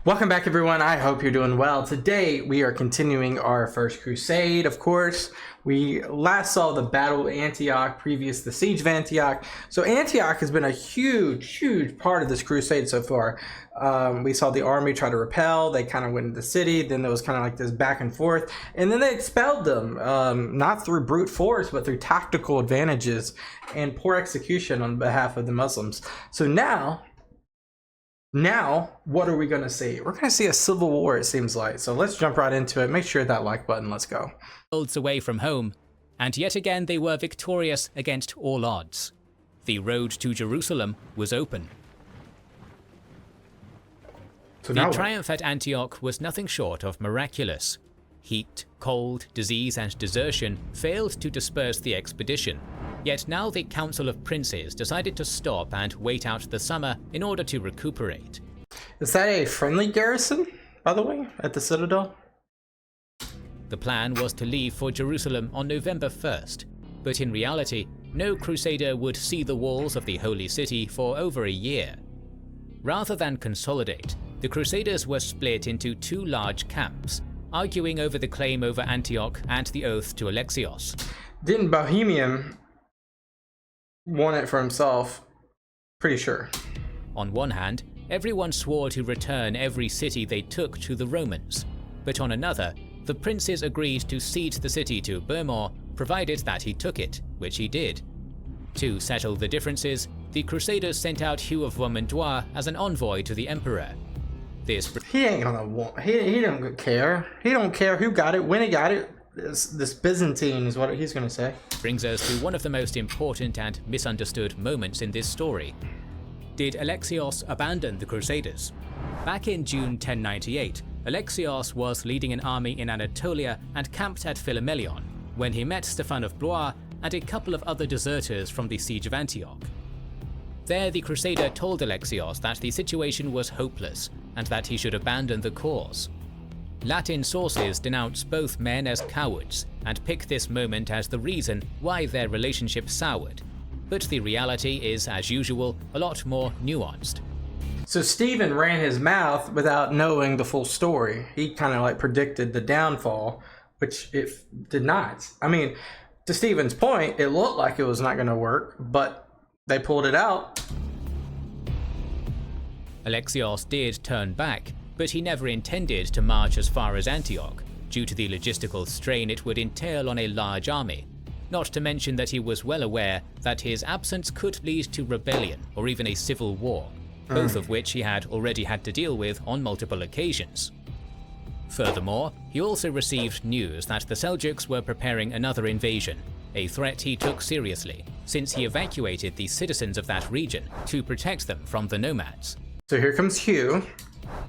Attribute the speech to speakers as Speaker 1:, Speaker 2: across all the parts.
Speaker 1: Welcome back, everyone. I hope you're doing well. Today we are continuing our First Crusade. Of course, we last saw the Battle of Antioch, previous the Siege of Antioch. So Antioch has been a huge part of this crusade so far. We saw the army try to repel. They kind of went into the city. Then there was kind of like this back and forth. And then they expelled them, not through brute force, but through tactical advantages and poor execution on behalf of the Muslims. So now, what are we going to see? We're going to see a civil war, it seems like. So let's jump right into it. Make sure that like button. Let's go.
Speaker 2: Worlds away from home, and yet again they were victorious against all odds. The road to Jerusalem was open.
Speaker 1: So
Speaker 2: the triumph at Antioch was nothing short of miraculous. Heat, cold, disease and desertion failed to disperse the expedition. Yet now the Council of Princes decided to stop and wait out the summer in order to recuperate.
Speaker 1: Is that a friendly garrison, by the way, at the Citadel?
Speaker 2: The plan was to leave for Jerusalem on November 1st, but in reality, no Crusader would see the walls of the Holy City for over a year. Rather than consolidate, the Crusaders were split into two large camps, arguing over the claim over Antioch and the oath to Alexios.
Speaker 1: Didn't Bohemond want it for himself? Pretty sure.
Speaker 2: On one hand, everyone swore to return every city they took to the Romans, but on another, the princes agreed to cede the city to Bohemond, provided that he took it, which he did. To settle the differences, the Crusaders sent out Hugh of Vermandois as an envoy to the emperor.
Speaker 1: He ain't gonna want. He don't care. He don't care who got it, when he got it. This Byzantine is what he's gonna say.
Speaker 2: Brings us to one of the most important and misunderstood moments in this story. Did Alexios abandon the Crusaders? Back in June 1098, Alexios was leading an army in Anatolia and camped at Philomelion when he met Stephen of Blois and a couple of other deserters from the Siege of Antioch. There, the Crusader told Alexios that the situation was hopeless and that he should abandon the cause. Latin sources denounce both men as cowards and pick this moment as the reason why their relationship soured. But the reality is, as usual, a lot more nuanced.
Speaker 1: So Stephen ran his mouth without knowing the full story. He kind of like predicted the downfall, which it did not. I mean, to Stephen's point, it looked like it was not going to work, but they pulled it out.
Speaker 2: Alexios did turn back, but he never intended to march as far as Antioch, due to the logistical strain it would entail on a large army. Not to mention that he was well aware that his absence could lead to rebellion or even a civil war, both of which he had already had to deal with on multiple occasions. Furthermore, he also received news that the Seljuks were preparing another invasion, a threat he took seriously, since he evacuated the citizens of that region to protect them from the nomads.
Speaker 1: So here comes Hugh.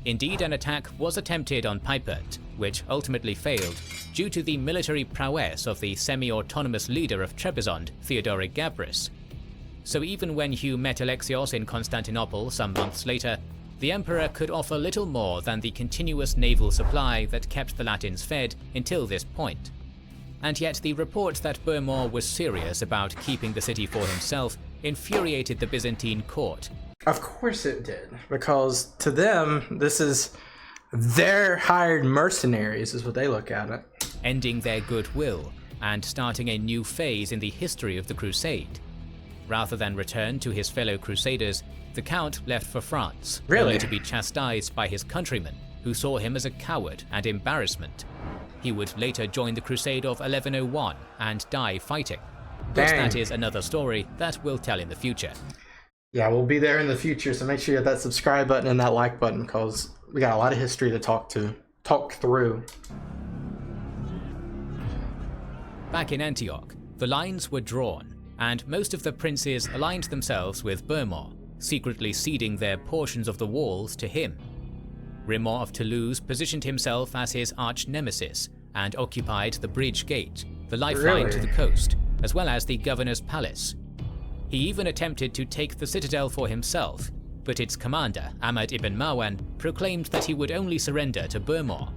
Speaker 2: Indeed, an attack was attempted on Pipert, which ultimately failed due to the military prowess of the semi-autonomous leader of Trebizond, Theodoric Gabrus. So even when Hugh met Alexios in Constantinople some months later, the emperor could offer little more than the continuous naval supply that kept the Latins fed until this point. And yet the report that Bohemond was serious about keeping the city for himself infuriated the Byzantine court.
Speaker 1: Of course it did, because to them, this is their hired mercenaries, is what they look at it.
Speaker 2: Ending their goodwill and starting a new phase in the history of the Crusade. Rather than return to his fellow Crusaders, the Count left for France, only to be chastised by his countrymen, who saw him as a coward and embarrassment. He would later join the Crusade of 1101 and die fighting. But that is another story that we'll tell in the future.
Speaker 1: Yeah, we'll be there in the future, so make sure you hit that subscribe button and that like button, because we got a lot of history to talk through.
Speaker 2: Back in Antioch, the lines were drawn, and most of the princes aligned themselves with Bohemond, secretly ceding their portions of the walls to him. Raymond of Toulouse positioned himself as his arch-nemesis and occupied the bridge gate, the lifeline to the coast, as well as the governor's palace. He even attempted to take the citadel for himself, but its commander, Ahmad ibn Marwan, proclaimed that he would only surrender to Bohemond.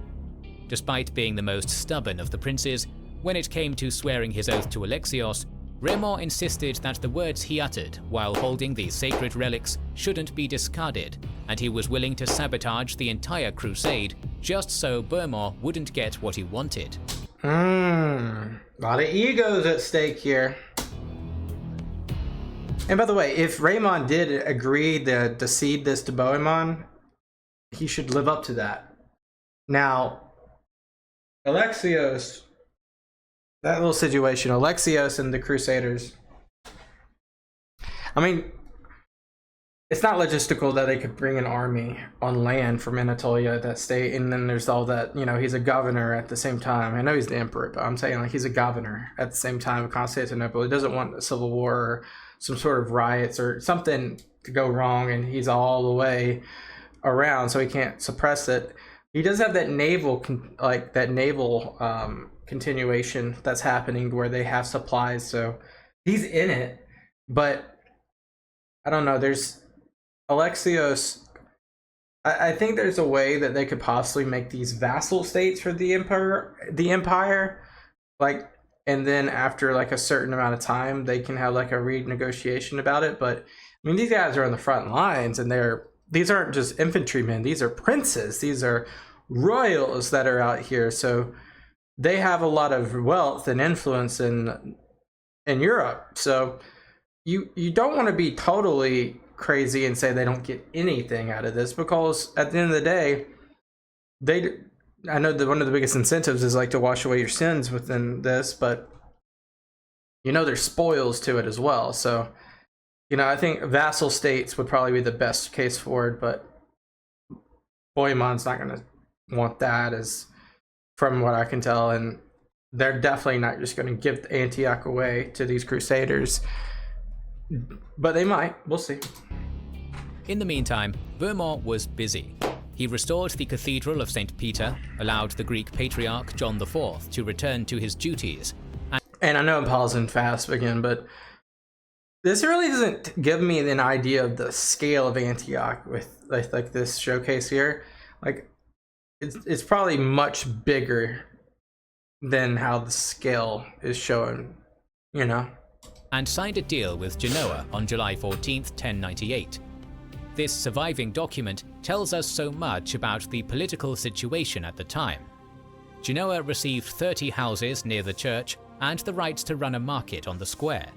Speaker 2: Despite being the most stubborn of the princes, when it came to swearing his oath to Alexios, Raymond insisted that the words he uttered while holding the sacred relics shouldn't be discarded, and he was willing to sabotage the entire crusade just so Bohemond wouldn't get what he wanted.
Speaker 1: A lot of egos at stake here. And by the way, if Raymond did agree to cede this to Bohemond, he should live up to that. Now, Alexios, that little situation, Alexios and the Crusaders, I mean, it's not logistical that they could bring an army on land from Anatolia, that state, and then there's all that, you know, he's a governor at the same time. I know he's the emperor, but I'm saying, like, he's a governor at the same time of Constantinople. He doesn't want a civil war or some sort of riots or something to go wrong, and he's all the way around, so he can't suppress it. He does have that naval continuation that's happening where they have supplies, so he's in it. But I don't know, there's Alexios, I think there's a way that they could possibly make these vassal states for the empire, like, and then after like a certain amount of time they can have like a renegotiation about it. But I mean, these guys are on the front lines, and these aren't just infantrymen, these are princes, these are royals that are out here, so they have a lot of wealth and influence in Europe. So you don't want to be totally crazy and say they don't get anything out of this, because at the end of the day, I know that one of the biggest incentives is like to wash away your sins within this, but you know there's spoils to it as well. So, you know, I think vassal states would probably be the best case forward, but Bohemond's not going to want that, as from what I can tell, and they're definitely not just going to give Antioch away to these Crusaders. But they might. We'll see.
Speaker 2: In the meantime, Bohemond was busy. He restored the Cathedral of St. Peter, allowed the Greek Patriarch John IV to return to his duties.
Speaker 1: And I know I'm pausing fast again, but this really doesn't give me an idea of the scale of Antioch with like this showcase here. Like, it's probably much bigger than how the scale is showing, you know?
Speaker 2: And signed a deal with Genoa on July 14th, 1098. This surviving document tells us so much about the political situation at the time. Genoa received 30 houses near the church and the rights to run a market on the square.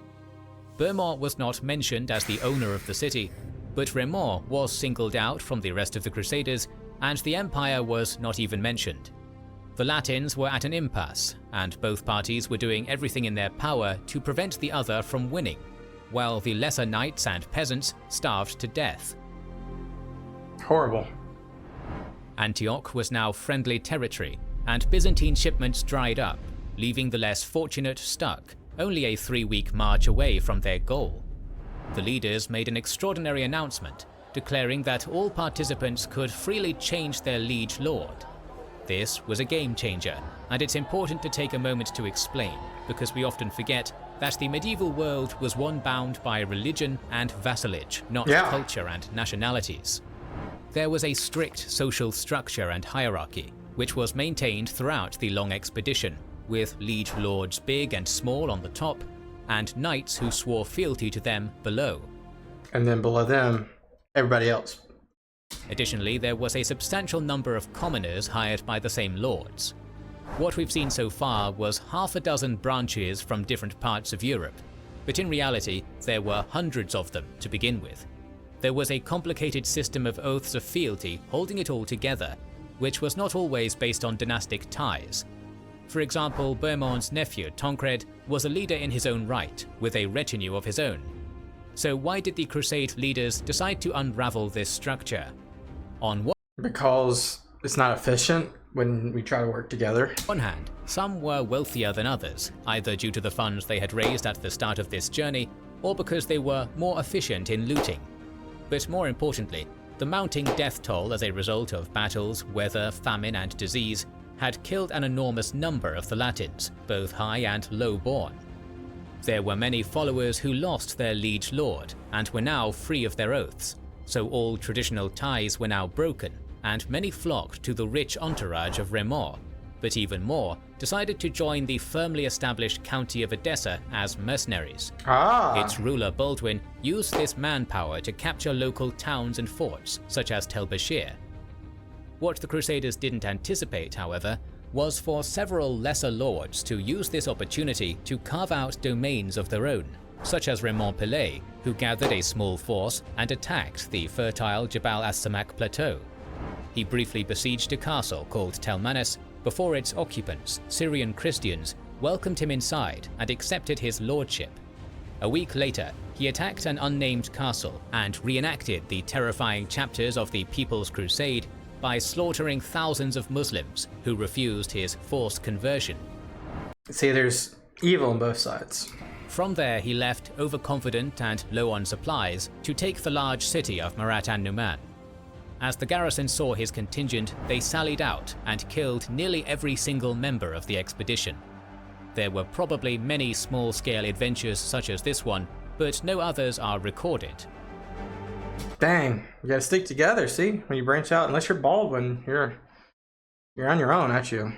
Speaker 2: Bohemond was not mentioned as the owner of the city, but Raymond was singled out from the rest of the Crusaders, and the empire was not even mentioned. The Latins were at an impasse, and both parties were doing everything in their power to prevent the other from winning, while the lesser knights and peasants starved to death.
Speaker 1: Horrible.
Speaker 2: Antioch was now friendly territory, and Byzantine shipments dried up, leaving the less fortunate stuck, only a 3-week march away from their goal. The leaders made an extraordinary announcement, declaring that all participants could freely change their liege lord. This was a game changer, and it's important to take a moment to explain, because we often forget that the medieval world was one bound by religion and vassalage, not culture and nationalities. There was a strict social structure and hierarchy, which was maintained throughout the long expedition, with liege lords big and small on the top, and knights who swore fealty to them below.
Speaker 1: And then below them, everybody else.
Speaker 2: Additionally, there was a substantial number of commoners hired by the same lords. What we've seen so far was half a dozen branches from different parts of Europe, but in reality, there were hundreds of them to begin with. There was a complicated system of oaths of fealty holding it all together, which was not always based on dynastic ties. For example, Bohemond's nephew Tancred was a leader in his own right, with a retinue of his own. So why did the Crusade leaders decide to unravel this structure? On one
Speaker 1: Because it's not efficient when we try to work together.
Speaker 2: one hand, some were wealthier than others, either due to the funds they had raised at the start of this journey, or because they were more efficient in looting. But more importantly, the mounting death toll as a result of battles, weather, famine, and disease had killed an enormous number of the Latins, both high and low-born. There were many followers who lost their liege lord and were now free of their oaths, so all traditional ties were now broken, and many flocked to the rich entourage of Raymond. but even more, decided to join the firmly established county of Edessa as mercenaries. Its ruler Baldwin used this manpower to capture local towns and forts, such as Tel Bashir. What the Crusaders didn't anticipate, however, was for several lesser lords to use this opportunity to carve out domains of their own, such as Raymond Pelé, who gathered a small force and attacked the fertile Jabal as-Samak plateau. He briefly besieged a castle called Telmanis before its occupants, Syrian Christians, welcomed him inside and accepted his lordship. A week later, he attacked an unnamed castle and reenacted the terrifying chapters of the People's Crusade by slaughtering thousands of Muslims who refused his forced conversion.
Speaker 1: See, there's evil on both sides.
Speaker 2: From there, he left overconfident and low on supplies to take the large city of Marat an-Numan. As the garrison saw his contingent, they sallied out and killed nearly every single member of the expedition. There were probably many small-scale adventures such as this one, but no others are recorded.
Speaker 1: Dang, you gotta stick together, see? When you branch out, unless you're Baldwin, you're on your own, aren't you?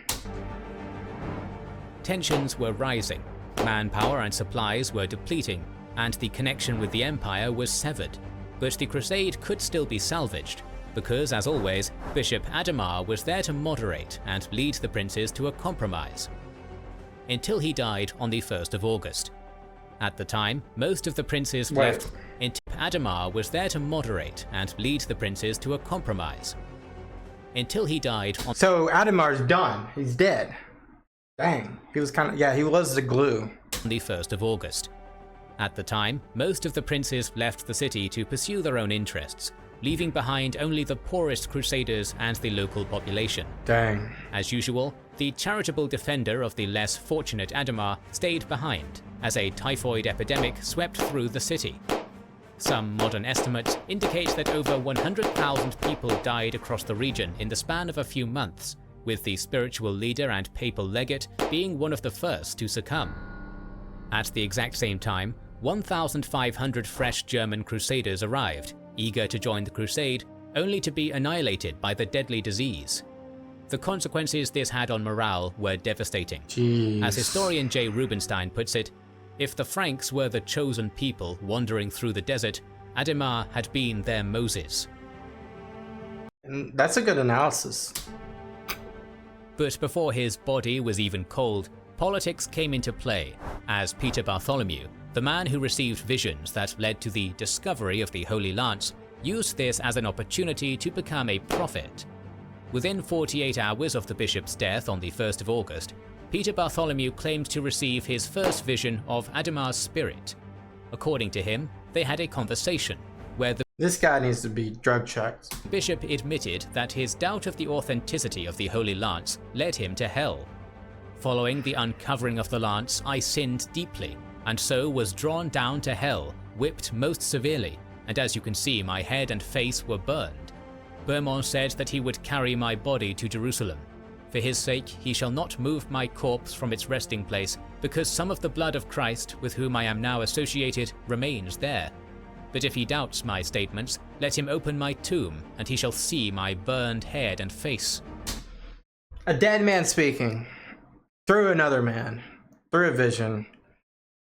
Speaker 2: Tensions were rising, manpower and supplies were depleting, and the connection with the Empire was severed. But the crusade could still be salvaged, because, as always, Bishop Adhemar was there to moderate and lead the princes to a compromise. Until he died on the 1st of August. At the time, most of the princes left. Adhemar was there to moderate and lead the princes to a compromise. Until he died on...
Speaker 1: So Adhemar's done. He's dead. Dang. He was kind of... Yeah, he was the glue.
Speaker 2: On the 1st of August. At the time, most of the princes left the city to pursue their own interests, leaving behind only the poorest Crusaders and the local population.
Speaker 1: Dang.
Speaker 2: As usual, the charitable defender of the less fortunate Adhemar stayed behind, as a typhoid epidemic swept through the city. Some modern estimates indicate that over 100,000 people died across the region in the span of a few months, with the spiritual leader and papal legate being one of the first to succumb. At the exact same time, 1,500 fresh German Crusaders arrived, eager to join the crusade, only to be annihilated by the deadly disease. The consequences this had on morale were devastating.
Speaker 1: Jeez.
Speaker 2: As historian J. Rubenstein puts it, if the Franks were the chosen people wandering through the desert, Adhemar had been their Moses.
Speaker 1: And that's a good analysis.
Speaker 2: But before his body was even cold, politics came into play, as Peter Bartholomew, the man who received visions that led to the discovery of the Holy Lance, used this as an opportunity to become a prophet. Within 48 hours of the bishop's death on the 1st of August, Peter Bartholomew claimed to receive his first vision of Adhemar's spirit. According to him, they had a conversation where the
Speaker 1: This guy needs to be drug checked.
Speaker 2: bishop admitted that his doubt of the authenticity of the Holy Lance led him to hell. Following the uncovering of the lance, I sinned deeply, and so was drawn down to hell, whipped most severely, and as you can see, my head and face were burned. Bohemond said that he would carry my body to Jerusalem. For his sake, he shall not move my corpse from its resting place, because some of the blood of Christ, with whom I am now associated, remains there. But if he doubts my statements, let him open my tomb, and he shall see my burned head and face.
Speaker 1: A dead man speaking. Through another man. Through a vision.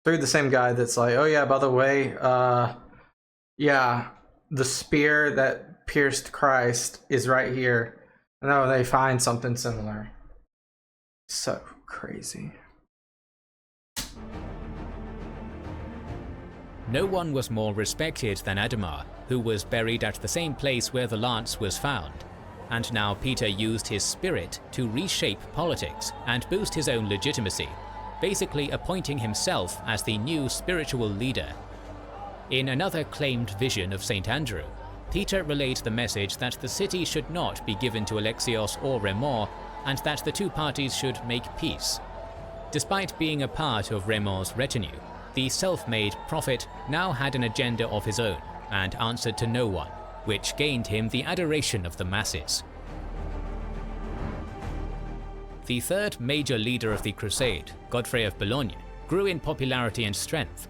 Speaker 1: Through the same guy that's like, oh yeah, by the way, yeah, the spear that pierced Christ is right here. No, they find something similar. So crazy.
Speaker 2: No one was more respected than Adhemar, who was buried at the same place where the lance was found. And now Peter used his spirit to reshape politics and boost his own legitimacy, basically appointing himself as the new spiritual leader. In another claimed vision of St. Andrew, Peter relayed the message that the city should not be given to Alexios or Raymond, and that the two parties should make peace. Despite being a part of Raymond's retinue, the self-made prophet now had an agenda of his own and answered to no one, which gained him the adoration of the masses. The third major leader of the Crusade, Godfrey of Bouillon, grew in popularity and strength.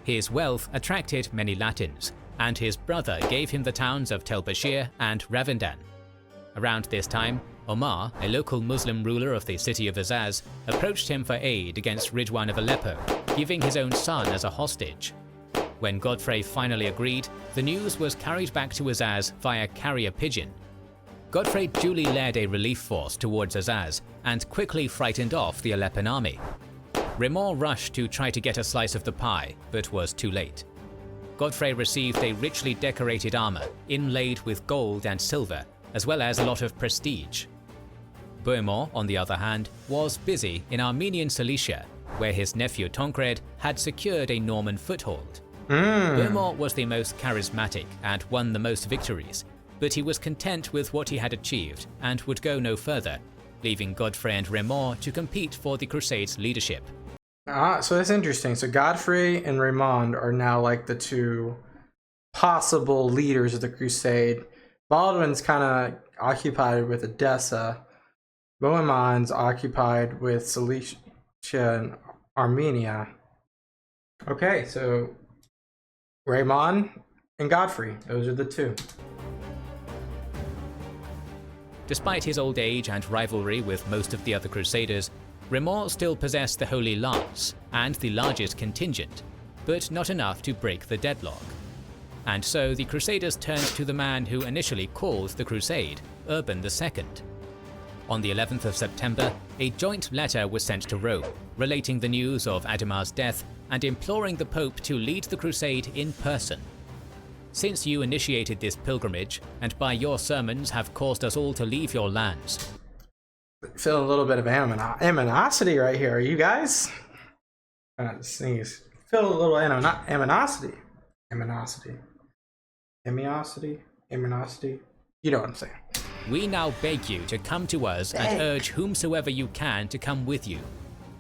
Speaker 2: His wealth attracted many Latins, and his brother gave him the towns of Tel Bashir and Ravendan. Around this time, Omar, a local Muslim ruler of the city of Azaz, approached him for aid against Ridwan of Aleppo, giving his own son as a hostage. When Godfrey finally agreed, the news was carried back to Azaz via carrier pigeon. Godfrey duly led a relief force towards Azaz and quickly frightened off the Aleppan army. Raymond rushed to try to get a slice of the pie, but was too late. Godfrey received a richly decorated armor, inlaid with gold and silver, as well as a lot of prestige. Bohemond, on the other hand, was busy in Armenian Cilicia, where his nephew Tancred had secured a Norman foothold. Bohemond was the most charismatic and won the most victories, but he was content with what he had achieved and would go no further, leaving Godfrey and Raymond to compete for the Crusades' leadership.
Speaker 1: So that's interesting. So Godfrey and Raymond are now like the two possible leaders of the Crusade. Baldwin's kind of occupied with Edessa. Bohemond's occupied with Cilicia and Armenia. Okay, so Raymond and Godfrey, those are the two.
Speaker 2: Despite his old age and rivalry with most of the other Crusaders, Raymond still possessed the Holy Lance and the largest contingent, but not enough to break the deadlock. And so the Crusaders turned to the man who initially called the Crusade, Urban II. On the 11th of September, a joint letter was sent to Rome, relating the news of Ademar's death and imploring the Pope to lead the Crusade in person. Since you initiated this pilgrimage, and by your sermons have caused us all to leave your lands.
Speaker 1: Feeling a little bit of animosity right here, are you guys? Sneeze. Feel a little animosity. You know what I'm saying.
Speaker 2: We now beg you to come to us and urge whomsoever you can to come with you.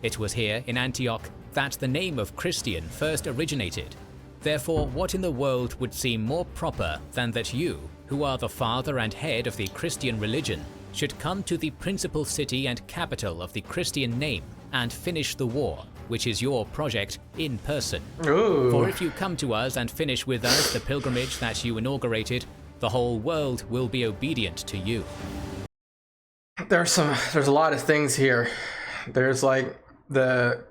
Speaker 2: It was here in Antioch that the name of Christian first originated. Therefore, what in the world would seem more proper than that you, who are the father and head of the Christian religion, should come to the principal city and capital of the Christian name and finish the war, which is your project, in person.
Speaker 1: Ooh.
Speaker 2: For if you come to us and finish with us the pilgrimage that you inaugurated, the whole world will be obedient to you.
Speaker 1: There's a lot of things here. There's like the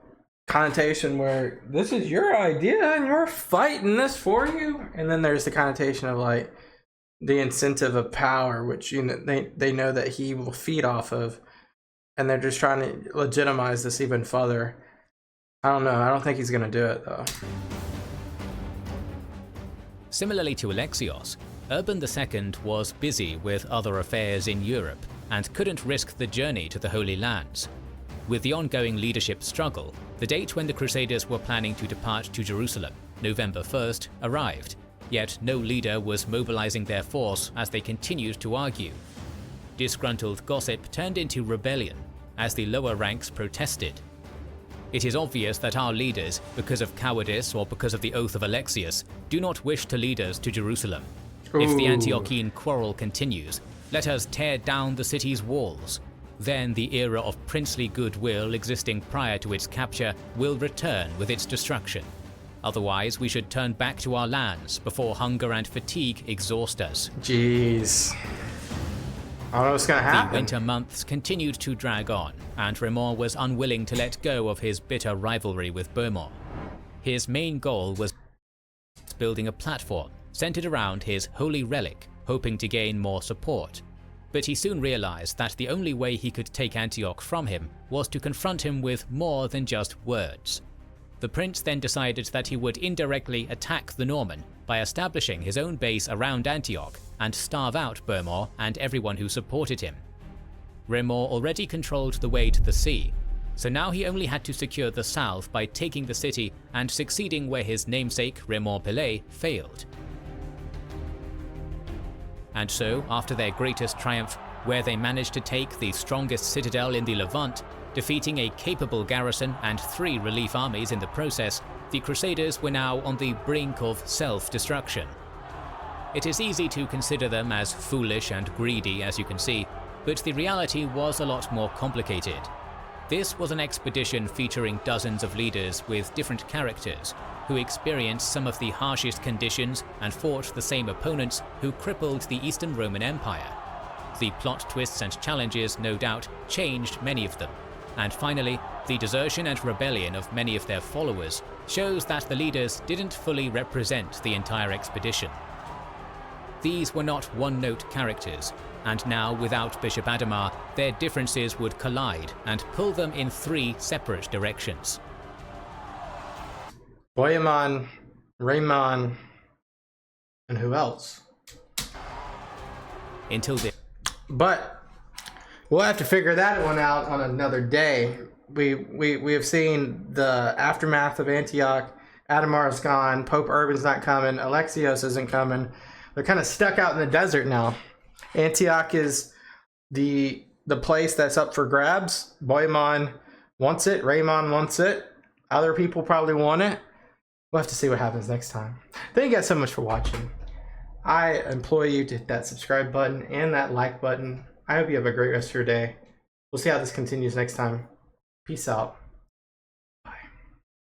Speaker 1: connotation where this is your idea and you're fighting this for you, and then there's the connotation of like the incentive of power, which they know that he will feed off of, and they're just trying to legitimize this even further. I don't know. I don't think he's gonna do it though.
Speaker 2: Similarly to Alexios, Urban II was busy with other affairs in Europe and couldn't risk the journey to the Holy Lands. With the ongoing leadership struggle, the date when the Crusaders were planning to depart to Jerusalem, November 1st, arrived, yet no leader was mobilizing their force as they continued to argue. Disgruntled gossip turned into rebellion as the lower ranks protested. It is obvious that our leaders, because of cowardice or because of the oath of Alexius, do not wish to lead us to Jerusalem. Ooh. If the Antiochian quarrel continues, let us tear down the city's walls. Then the era of princely goodwill existing prior to its capture will return with its destruction. Otherwise, we should turn back to our lands before hunger and fatigue exhaust us.
Speaker 1: Jeez. I don't know what's gonna happen.
Speaker 2: The winter months continued to drag on, and Raymond was unwilling to let go of his bitter rivalry with Bohemond. His main goal was building a platform centered around his holy relic, hoping to gain more support. But he soon realized that the only way he could take Antioch from him was to confront him with more than just words. The prince then decided that he would indirectly attack the Norman by establishing his own base around Antioch and starve out Bohemond and everyone who supported him. Raymond already controlled the way to the sea, so now he only had to secure the south by taking the city and succeeding where his namesake Raymond Pelé failed. And so, after their greatest triumph, where they managed to take the strongest citadel in the Levant, defeating a capable garrison and 3 relief armies in the process, the Crusaders were now on the brink of self-destruction. It is easy to consider them as foolish and greedy, as you can see, but the reality was a lot more complicated. This was an expedition featuring dozens of leaders with different characters, who experienced some of the harshest conditions and fought the same opponents who crippled the Eastern Roman Empire. The plot twists and challenges no doubt changed many of them. And finally, the desertion and rebellion of many of their followers shows that the leaders didn't fully represent the entire expedition. These were not one-note characters, and now without Bishop Adhemar, their differences would collide and pull them in 3 separate directions.
Speaker 1: Bohemond, Raymond, and who else?
Speaker 2: Until this.
Speaker 1: But we'll have to figure that one out on another day. We have seen the aftermath of Antioch. Adhemar's gone. Pope Urban's not coming. Alexios isn't coming. They're kind of stuck out in the desert now. Antioch is the place that's up for grabs. Bohemond wants it. Raymond wants it. Other people probably want it. We'll have to see what happens next time. Thank you guys so much for watching. I implore you to hit that subscribe button and that like button. I hope you have a great rest of your day. We'll see how this continues next time. Peace out.